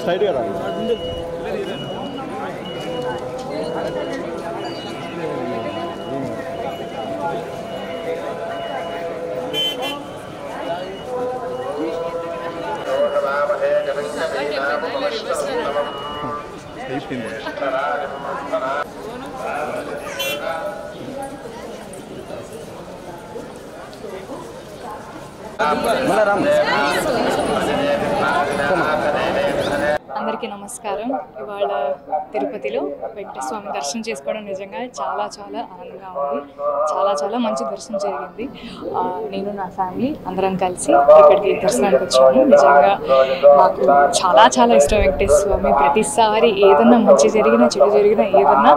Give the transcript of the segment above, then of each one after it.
స్ట్రైట్గా రా. అయిపోయింది. అందరికీ నమస్కారం. ఇవాళ తిరుపతిలో వెంకటేశ్వర స్వామి దర్శనం చేసుకోవడం నిజంగా చాలా చాలా ఆనందంగా ఉంది. చాలా మంచి దర్శనం జరిగింది. నేను నా ఫ్యామిలీ అందరం కలిసి ఇక్కడికి దర్శనానికి వచ్చాము. నిజంగా నాకు చాలా ఇష్టం వెంకటేశ్వర స్వామి. ప్రతిసారి ఏదన్నా మంచి జరిగినా చెడు జరిగినా ఏదన్నా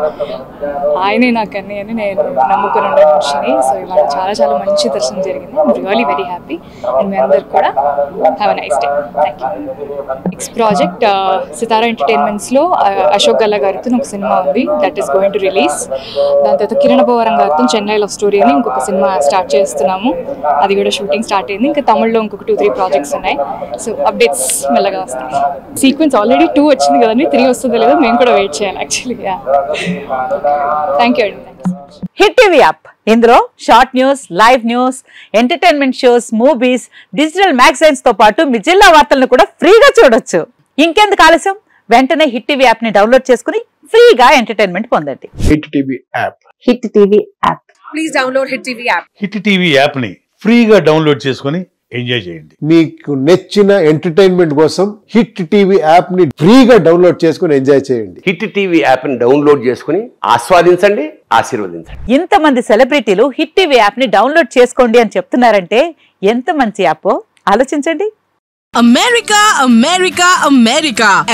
ఆయనే నాకు అన్నీ అని నేను నమ్ముకుని ఉండే మనిషిని. సో ఇవాళ చాలా మంచి దర్శనం జరిగింది. I'm really very happy. And మీ అందరికి కూడా have a nice day. Thank you. Next project Sithara ఎంటర్టైన్మెంట్స్లో అశోక్ గల్లా గారితో ఒక సినిమా ఉంది. That is going to release. దాని తర్వాత కిరణ్ భోవరం గారితో చెన్నై లవ్ స్టోరీ అని ఇంకొక సినిమా స్టార్ట్ చేస్తున్నాము. అది కూడా షూటింగ్ స్టార్ట్ అయింది. ఇంకా తమిళ్లో ఇంకొక 2-3 ప్రాజెక్ట్స్ ఉన్నాయి. సో అప్డేట్స్ మెల్లగా వస్తాయి. సీక్వెన్స్ ఆల్రెడీ 2 వచ్చింది కదండి, 3 వస్తుందో లేదో మేము కూడా వెయిట్ చేయాలి యాక్చువల్లీ. థ్యాంక్ యూ అండి. హిట్ టీవీ యాప్, ఇందులో short news, live news, entertainment shows, movies, digital magazines తో పాటు మీ జిల్లా వార్తలను కూడా ఫ్రీగా చూడొచ్చు. ఇంకెందుకు ఆలస్యం, వెంటనే హిట్ టీవీ యాప్ ని డౌన్లోడ్ చేసుకుని ఫ్రీగా ఎంటర్టైన్మెంట్ పొందండి. Hit TV app. Hit TV app. Please download hit TV app. Hit TV app ని ఫ్రీగా డౌన్లోడ్ చేసుకుని ఎంజాయ్ చేయండి. మీకు నచ్చిన ఎంటర్టైన్మెంట్ కోసం హిట్ టీవీ యాప్ ని ఫ్రీగా డౌన్లోడ్ చేసుకుని ఎంజాయ్ చేయండి. హిట్ టీవీ యాప్ ని డౌన్లోడ్ చేసుకుని ఆస్వాదించండి, ఆశీర్వదించండి. ఇంతమంది సెలబ్రిటీలు హిట్ టీవీ యాప్ ని డౌన్లోడ్ చేసుకోండి అని చెప్తున్నారంటే ఎంత మంచి యాప్ ఆలోచించండి.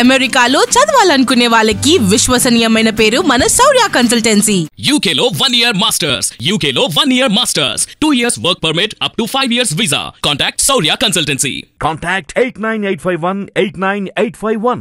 అమెరికాలో చదవాలనుకునే వాళ్ళకి విశ్వసనీయమైన పేరు మన శౌర్య కన్సల్టెన్సీ. UKలో 1 year masters, UKలో 1 year masters, 2 years work permit up to 5 years visa. Contact Saurya Consultancy. Contact 89851 89851.